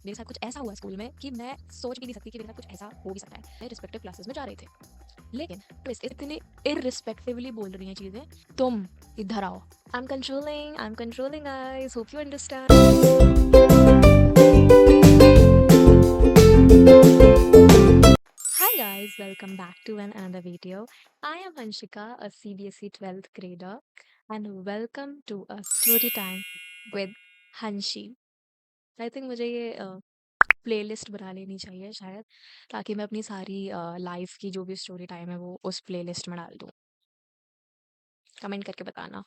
मेरे साथ कुछ ऐसा हुआ स्कूल में कि मैं सोच भी नहीं सकती कि मेरे साथ कुछ ऐसा हो भी सकता है। मेरे रिस्पेक्टिव क्लासेस में जा रहे थे, लेकिन ट्विस्ट इतनी इररिस्पेक्टिवली बोल रही हैं चीजें। तुम इधर आओ। I am controlling guys, hope you understand. Hi guys, welcome back to another video. I am Hanshika, a CBSE 12th grader, and welcome to a story time with Hanshi. I think मुझे ये playlist बना लेनी चाहिए शायद, ताकि मैं अपनी सारी लाइफ की जो भी स्टोरी टाइम है वो उस प्लेलिस्ट में डाल दूँ। कमेंट करके बताना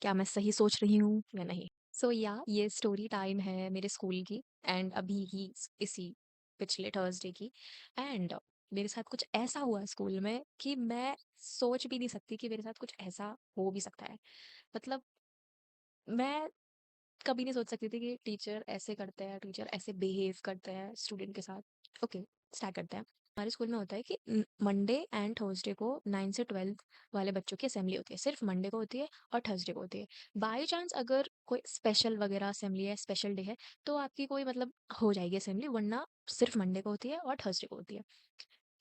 क्या मैं सही सोच रही हूँ या नहीं। सो या ये स्टोरी टाइम है मेरे स्कूल की, एंड अभी ही इसी पिछले थर्सडे की। एंड मेरे साथ कुछ ऐसा हुआ स्कूल में कि मैं सोच भी नहीं सकती कि मेरे साथ कुछ ऐसा हो भी सकता है। मतलब मैं कभी नहीं सोच सकती थी कि टीचर ऐसे करते हैं, टीचर ऐसे बिहेव करते हैं स्टूडेंट के साथ। ओके, स्टार्ट करते हैं। हमारे स्कूल में होता है कि मंडे एंड थर्सडे को 9 से 12 वाले बच्चों की असेंबली होती है। सिर्फ मंडे को होती है और थर्सडे को होती है। बाई चांस अगर कोई स्पेशल वगैरह असेंबली है, स्पेशल डे है, तो आपकी कोई मतलब हो जाएगी असेंबली, वरना सिर्फ मंडे को होती है और थर्सडे को होती है।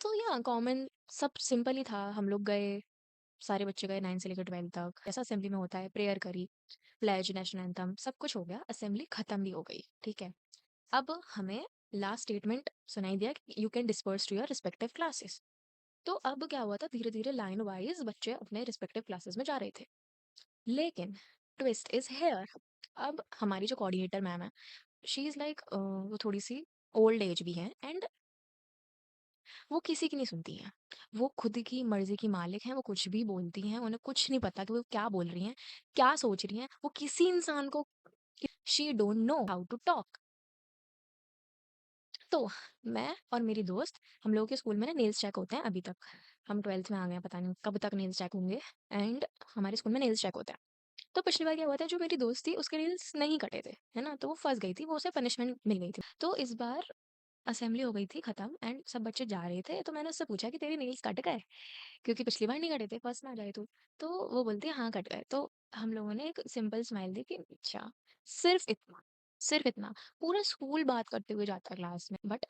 तो या कॉमन, सब सिंपल ही था। हम लोग गए, सारे बच्चे गए 9 से लेकर 12 तक। जैसा असेंबली में होता है, प्रेयर करी, प्लेज, नेशनल एंथम, सब कुछ हो गया, असेंबली खत्म भी हो गई। ठीक है, अब हमें लास्ट स्टेटमेंट सुनाई दिया कि you can disperse to your respective classes. तो अब क्या हुआ था, धीरे धीरे लाइन वाइज बच्चे अपने रिस्पेक्टिव क्लासेस में जा रहे थे। लेकिन ट्विस्ट इज हेयर। अब हमारी जो कोऑर्डिनेटर मैम है, शी इज लाइक, वो थोड़ी सी ओल्ड एज भी है, एंड वो किसी की नहीं सुनती हैं। वो खुद की मर्जी की मालिक हैं, वो कुछ भी बोलती हैं, उन्हें कुछ नहीं पता कि वो क्या बोल रही हैं, क्या सोच रही हैं। वो किसी इंसान को, she don't know how to talk. तो मैं और मेरी दोस्त, हम लोगों के स्कूल में ना नेल्स चेक होते हैं अभी तक। हम 12th में आ गए हैं, पता नहीं कब तक नेल्स चेक होंगे। एंड हमारे स्कूल में नेल्स चेक होते हैं। तो पिछली बार क्या हुआ था, जो मेरी दोस्त थी उसके नेल्स नहीं कटे थे, है ना, तो वो फंस गई थी, वो उसे पनिशमेंट मिल गई थी। तो इस बार असेंबली हो गई थी खत्म, एंड सब बच्चे जा रहे थे, तो मैंने उससे पूछा कि तेरे नेल्स कट गए, क्योंकि पिछली बार नहीं कटे थे, फर्स्ट में आ जाए तू। तो वो बोलती है हाँ कट गए। तो हम लोगों ने एक सिंपल स्माइल दी कि अच्छा, सिर्फ इतना, सिर्फ इतना। पूरा स्कूल बात करते हुए जाता है क्लास में, बट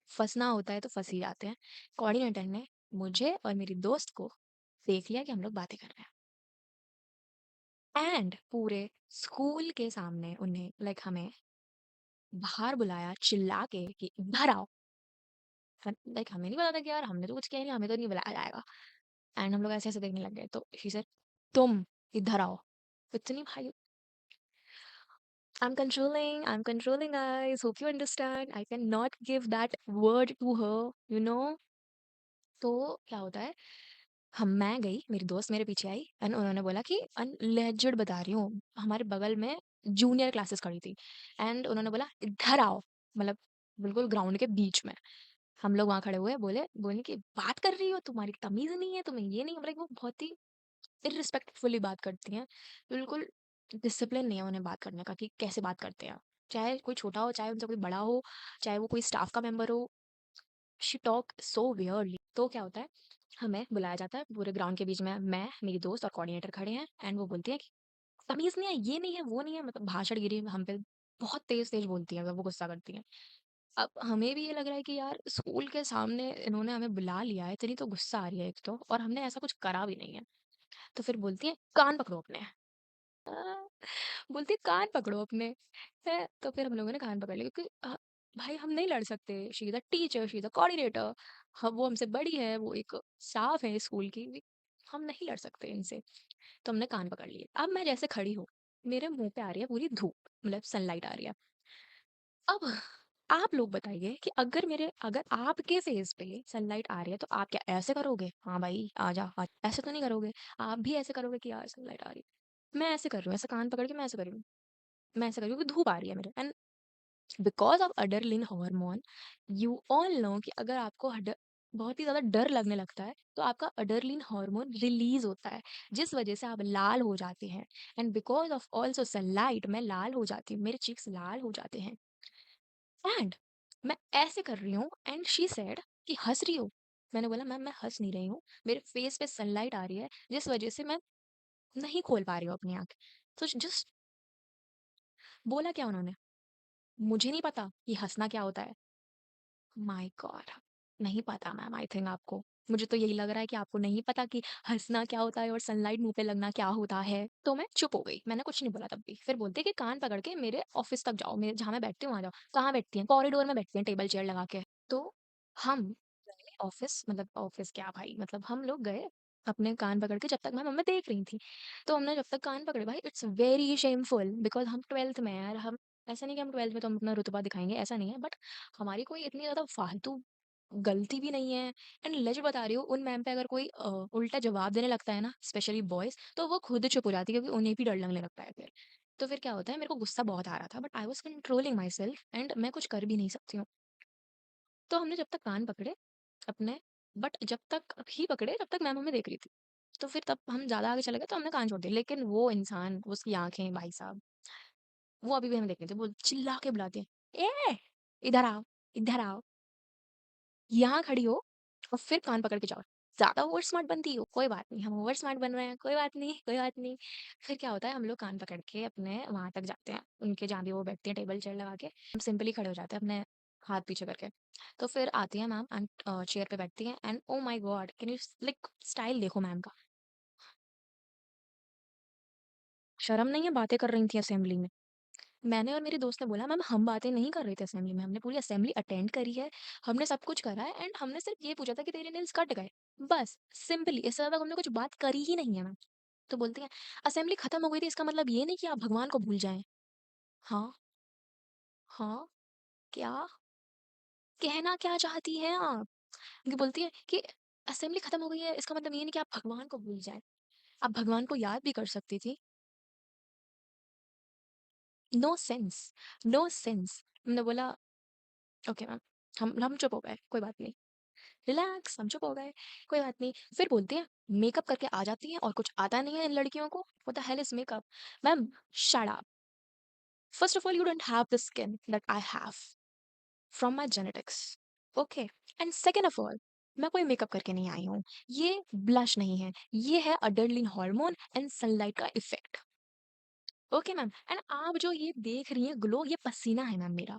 फंसना होता है तो फंस ही जाते हैं। कोऑर्डिनेटर ने मुझे और मेरी दोस्त को देख लिया कि हम लोग बातें कर रहे हैं, एंड पूरे स्कूल के सामने उन्हें लाइक हमें बाहर बुलाया चिल्ला के कि इधर आओ। लाइक हमें नहीं पता था कि यार हमने तो कुछ किया ही नहीं, हमें तो नहीं बुलाया जाएगा। एंड हम लोग ऐसे ऐसे देखने लग गए, तो शी सेड तुम इधर आओ। इतनी भाई, I'm controlling guys, hope you understand, I cannot give that word to her, you know। तो क्या होता है, हम मैं गई, मेरी दोस्त मेरे पीछे आई, एंड उन्होंने बोला कि अनलेजिड बता रही हूँ, हमारे बगल में जूनियर क्लासेस खड़ी थी, एंड उन्होंने बोला इधर आओ, मतलब बिल्कुल ग्राउंड के बीच में। हम लोग वहां खड़े हुए, बोले बोले कि बात कर रही हो, तुम्हारी तमीज नहीं है, तुम्हें ये नहीं, मतलब वो बहुत ही इररिस्पेक्टफुली बात करती हैं। बिल्कुल डिसिप्लिन नहीं है उन्हें बात करने का कि कैसे बात करते हैं। चाहे कोई छोटा हो, चाहे उनसे कोई बड़ा हो, चाहे वो कोई स्टाफ का मेंबर हो, शी टॉक सो वियर्डली। तो क्या होता है, हमें बुलाया जाता है पूरे ग्राउंड के बीच में, मैं, मेरी दोस्त और कोऑर्डिनेटर खड़े हैं, एंड वो बोलती है कि तमीज नहीं है, ये नहीं है, वो नहीं है, मतलब भाषण गिरी हम पे। बहुत तेज तेज बोलती है, वो गुस्सा करती है। अब हमें भी ये लग रहा है कि यार स्कूल के सामने इन्होंने हमें बुला लिया है, इतनी तो गुस्सा आ रही है एक तो, और हमने ऐसा कुछ करा भी नहीं है। तो फिर बोलती है कान पकड़ो अपने। अ, बोलती है कान पकड़ो अपने। है, तो फिर हम लोगों ने कान पकड़ लिया, क्योंकि भाई हम नहीं लड़ सकते, she is a teacher, she is a coordinator. हम, वो हमसे बड़ी है, वो एक स्टाफ है स्कूल की, हम नहीं लड़ सकते इनसे। तो हमने कान पकड़ लिए। अब मैं जैसे खड़ी हूँ, मेरे मुंह पे आ रही है पूरी धूप, मतलब सनलाइट आ रही है। अब आप लोग बताइए कि अगर आपके फेस पे सनलाइट आ रही है, तो आप क्या ऐसे करोगे, हाँ भाई आजा ऐसे तो नहीं करोगे। आप भी ऐसे करोगे कि यार सनलाइट आ रही है। मैं ऐसे कर रही हूँ, ऐसे कान पकड़ के मैं ऐसे कर रही हूँ, मैं ऐसे कर रही हूँ, क्योंकि धूप आ रही है मेरे, and because of adrenaline hormone, you all know कि अगर आपको बहुत ही ज्यादा डर लगने लगता है, तो आपका अडरलिन हार्मोन रिलीज होता है, जिस वजह से आप लाल हो जाते हैं। And because of also sunlight मैं लाल हो जाती हूँ, मेरे चीक्स लाल हो जाते हैं। एंड मैं ऐसे कर रही हूँ, एंड शी सेड कि हंस रही हो। मैंने बोला मैम मैं हंस नहीं रही हूँ, मेरे फेस पे सनलाइट आ रही है, जिस वजह से मैं नहीं खोल पा रही हूँ अपनी आंख। तो जस्ट बोला क्या उन्होंने, मुझे नहीं पता कि हँसना क्या होता है। My God! नहीं पता मैम आई थिंक आपको। मुझे तो यही लग रहा है कि आपको नहीं पता कि हँसना क्या होता है और सनलाइट मुँह पे लगना क्या होता है। तो मैं चुप हो गई, मैंने कुछ नहीं बोला तब भी। फिर बोलती है कि कान पकड़ के मेरे ऑफ़िस तक जाओ, मेरे जहाँ मैं बैठती हूँ वहाँ जाओ। कहाँ बैठती हैं? कॉरिडोर में बैठती हैं टेबल चेयर लगा के। तो हम गए ऑफ़िस, मतलब ऑफ़िस क्या भाई, मतलब हम लोग गए अपने कान पकड़ के, जब तक मैं मम्मी देख रही थी। तो हमने जब तक कान पकड़े भाई, इट्स वेरी शेमफुल बिकॉज़ हम 12th में हैं यार, हम ऐसा नहीं कि हम 12th में तो हम अपना रुतबा दिखाएँगे, ऐसा नहीं है, बट हमारी कोई इतनी ज़्यादा फालतू गलती भी नहीं है। एंड लेजिट बता रही हूँ, उन मैम पे अगर कोई उल्टा जवाब देने लगता है ना, स्पेशली बॉयज़, तो वो खुद चुप हो जाती है क्योंकि उन्हें भी डर लगने लगता है फिर। तो फिर क्या होता है, मेरे को गुस्सा बहुत आ रहा था but I was controlling my self and मैं कुछ कर भी नहीं सकती हूँ। तो हमने जब तक कान पकड़े अपने, बट जब तक ही पकड़े जब तक मैम हमें देख रही थी। तो फिर तब हम ज़्यादा आगे चले गए तो हमने कान छोड़ दिए। लेकिन वो इंसान, उसकी आँखें भाई साहब, वो अभी भी हमें देख रही थी। वो चिल्ला के बुलाती है, "ए! इधर आओ, इधर आओ।" यहाँ खड़ी हो और फिर कान पकड़ के जाओ। ज़्यादा ओवर स्मार्ट बनती हो, कोई बात नहीं, हम ओवर स्मार्ट बन रहे हैं, कोई बात नहीं, कोई बात नहीं। फिर क्या होता है, हम लोग कान पकड़ के अपने वहाँ तक जाते हैं, उनके जहाँ भी वो बैठती हैं टेबल चेयर लगा के। हम सिंपली खड़े हो जाते हैं अपने हाथ पीछे करके। तो फिर आती हैं मैम एंड चेयर पे बैठती हैं and oh my God! Can you like style देखो मैम का। शर्म नहीं है, बातें कर रही थी असेंबली में। मैंने और मेरे दोस्त ने बोला, मैम हम बातें नहीं कर रहे थे असेंबली में, हमने पूरी असेंबली अटेंड करी है, हमने सब कुछ करा है एंड हमने सिर्फ ये पूछा था कि तेरे नेल्स कट गए, बस सिंपली, इससे ज़्यादा हमने कुछ बात करी ही नहीं है मैम। तो बोलती हैं, असेंबली खत्म हो गई थी इसका मतलब ये नहीं कि आप भगवान को भूल जाएँ। हाँ, हाँ, क्या? कहना क्या चाहती हैं आप? ये बोलती है कि असेंबली खत्म हो गई है इसका मतलब ये नहीं कि आप भगवान को भूल जाएँ। आप भगवान को याद भी कर सकती थी। No sense, no sense. हमने बोला ओके मैम, हम चुप हो गए, कोई बात नहीं। रिलैक्स, हम चुप हो गए, कोई बात नहीं। फिर बोलते हैं, मेकअप करके आ जाती हैं और कुछ आता नहीं है इन लड़कियों को, what the hell is makeup? Ma'am shut up, first of all you don't have the skin that I have from my genetics, okay? And second of all, मैं कोई मेकअप करके नहीं आई हूँ, ये ब्लश नहीं है, ये है अडरेनालिन हार्मोन एंड सनलाइट का इफेक्ट, ओके मैम? एंड आप जो ये देख रही हैं ग्लो, ये पसीना है मैम मेरा,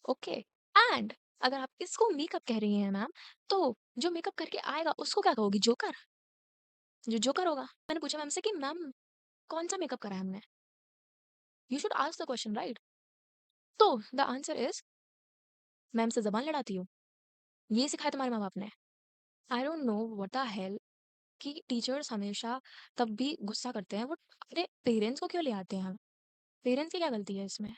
ओके? एंड अगर आप इसको मेकअप कह रही हैं मैम, तो जो मेकअप करके आएगा उसको क्या कहोगी, जोकर? जो जोकर होगा। मैंने पूछा मैम से कि मैम कौन-सा मेकअप करा है हमने? You should ask the question right? तो द आंसर इज़ मैम से ज़बान लड़ाती हो? ये सिखाया तुम्हारे माँ-बाप ने? I don't know what the hell कि टीचर्स हमेशा तब भी गुस्सा करते हैं, वो अपने पेरेंट्स को क्यों ले आते हैं? पेरेंट्स की क्या गलती है इसमें?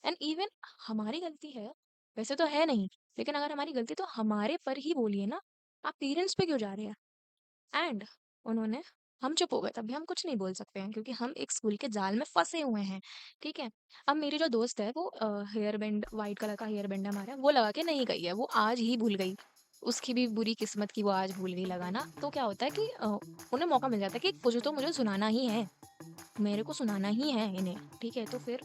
एंड इवन हमारी गलती है, वैसे तो है नहीं, लेकिन अगर हमारी गलती तो हमारे पर ही बोलिए ना, आप पेरेंट्स पे क्यों जा रहे हैं? एंड उन्होंने हम चुप हो गए, तभी हम कुछ नहीं बोल सकते हैं क्योंकि हम एक स्कूल के जाल में फँसे हुए हैं, ठीक है? अब मेरी जो दोस्त है वो हेयर बैंड व्हाइट कलर का हेयर बैंड है हमारा, वो लगा के नहीं गई है, वो आज ही भूल गई। उसकी भी बुरी किस्मत कि वो आज भूल गई लगाना। तो क्या होता है कि उन्हें मौका मिल जाता है कि कुछ तो मुझे सुनाना ही है, मेरे को सुनाना ही है इन्हें, ठीक है? तो फिर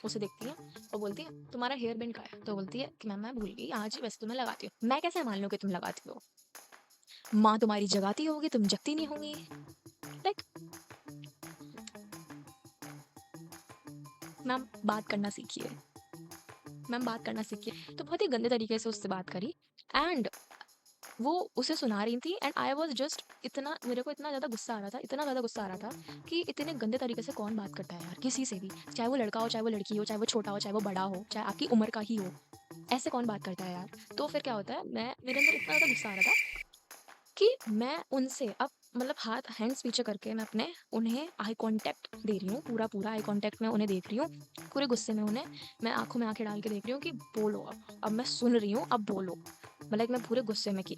उसे देखती है और बोलती है, "तुम्हारा हेयर बैंड कहाँ है?" तो बोलती है कि मैम मैं भूल गई, आज वैसे तो मैं लगाती हूँ। मैं कैसे मान लूँ कि तुम लगाती हो? माँ तुम्हारी जगाती होगी, तुम जगती नहीं होंगी। लाइक मैम बात करना सीखिए, मैम बात करना सीखिए। तो बहुत ही गंदे तरीके से उससे बात करी एंड वो उसे सुना रही थी एंड आई वाज़ जस्ट इतना, मेरे को इतना ज़्यादा गुस्सा आ रहा था, इतना ज़्यादा गुस्सा आ रहा था कि इतने गंदे तरीके से कौन बात करता है यार, किसी से भी। चाहे वो लड़का हो, चाहे वो लड़की हो, चाहे वो छोटा हो, चाहे वो बड़ा हो, चाहे आपकी उम्र का ही हो। ऐसे कौन बात करता है यार? तो फिर क्या होता है, मैं मेरे अंदर इतना ज़्यादा गुस्सा आ रहा था कि मैं उनसे अब मतलब हाथ हैंड्स पीछे करके मैं अपने उन्हें आई कांटेक्ट दे रही हूँ, पूरा आई कांटेक्ट में उन्हें देख रही हूँ, पूरे गुस्से में उन्हें मैं आँखों में आँखें डाल के देख रही हूँ कि बोलो अब मैं सुन रही हूँ, अब बोलो। मतलब मैं पूरे गुस्से में कि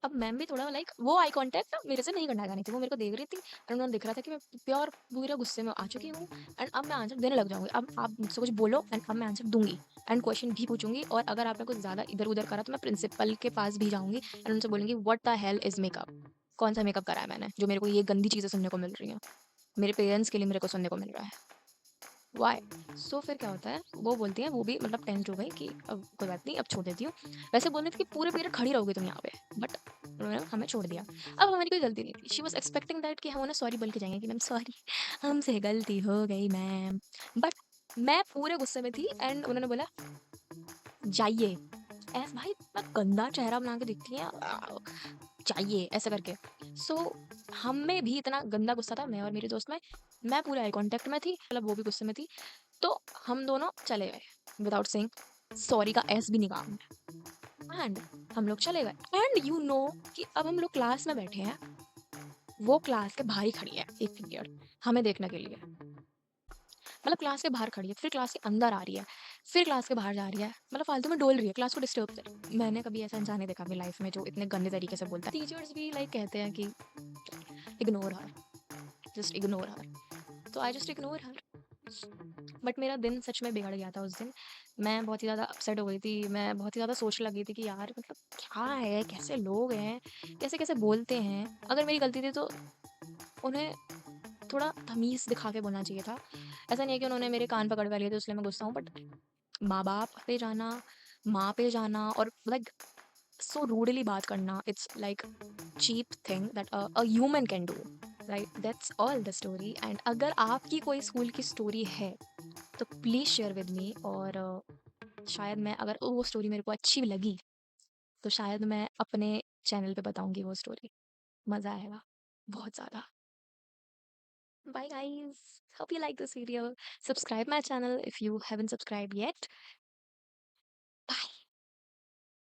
अब मैम भी थोड़ा लाइक वो आई कांटेक्ट ना मेरे से नहीं करना चाह रही थी, वो मेरे को देख रही थी एंड उन्हें दिख रहा था कि मैं प्योर पूरे गुस्से में आ चुकी हूँ एंड अब मैं आंसर देने लग जाऊँगी। अब आप मुझसे कुछ बोलो एंड अब मैं आंसर दूँगी एंड क्वेश्चन भी पूछूँगी और अगर आपने कुछ ज़्यादा इधर-उधर करा तो मैं प्रिंसिपल के पास भी जाऊँगी एंड उनसे बोलूँगी what the hell is makeup? कौन-सा मेकअप करा है मैंने, जो मेरे को ये गंदी चीज़ें सुनने को मिल रही हैं। मेरे पेरेंट्स के लिए मेरे को सुनने को मिल रहा है। व्हाई? सो फिर क्या होता है, वो बोलती हैं, वो भी मतलब टेंस्ड हो गई कि अब कोई बात नहीं, अब छोड़ देती हूँ। वैसे बोल रही थी कि पूरे पीरियड खड़ी रहोगी तुम यहाँ पे, बट उन्होंने हमें छोड़ दिया। अब हमारी कोई गलती नहीं थी। शी वाज़ एक्सपेक्टिंग दैट कि हम उन्हें सॉरी बोल के जाएँगे कि मैम सॉरी, हमसे गलती हो गई मैम। बट मैं पूरे गुस्से में थी एंड उन्होंने बोला, "जाइए।" ऐस भाई इतना गंदा चेहरा बना के दिखती हैं, चाहिए ऐसे करके। सो हम में भी इतना गंदा गुस्सा था, मैं और मेरी दोस्त में। मैं पूरे आई कॉन्टैक्ट में थी, मतलब वो भी गुस्से में थी। तो हम दोनों चले गए विदाउट सेइंग सॉरी का एस भी नहीं कहा हमने। एंड हम लोग चले गए एंड यू नो कि अब हम लोग क्लास में बैठे हैं, वो क्लास के बाहर ही खड़ी है एक पीरियड हमें देखने के लिए। मतलब क्लास के बाहर खड़ी है, फिर क्लास के अंदर आ रही है, फिर क्लास के बाहर जा रही है, मतलब फालतू में डोल रही है, क्लास को डिस्टर्ब कर रही है। मैंने कभी ऐसा इंसान नहीं देखा अपनी लाइफ में जो इतने गंदे तरीके से बोलता है। टीचर्स भी लाइक कहते हैं कि ignore her, just ignore her. So I just ignore her. But मेरा दिन सच में बिगड़ गया था उस दिन। मैं बहुत ही ज़्यादा अपसेट हो गई थी, मैं बहुत ही ज़्यादा सोचने लगी थी कि यार मतलब क्या है, कैसे लोग हैं, कैसे-कैसे बोलते हैं। अगर मेरी गलती थी तो उन्हें थोड़ा तमीज़ दिखा के बोलना चाहिए था। ऐसा नहीं है कि उन्होंने मेरे कान पकड़ कर लिए थे इसलिए मैं गुस्सा हूँ, बट माँ-बाप पे जाना, माँ पे जाना और लाइक सो रूडली बात करना, it's like cheap thing that a human can do, right? That's all the story. And अगर आपकी कोई स्कूल की स्टोरी है तो प्लीज़ शेयर विद मी। और शायद मैं अगर वो स्टोरी मेरे को अच्छी लगी तो शायद मैं अपने चैनल पे बताऊँगी वो स्टोरी। मज़ा आएगा बहुत ज़्यादा। Bye guys. Hope you like this video. Subscribe my channel if you haven't subscribed yet.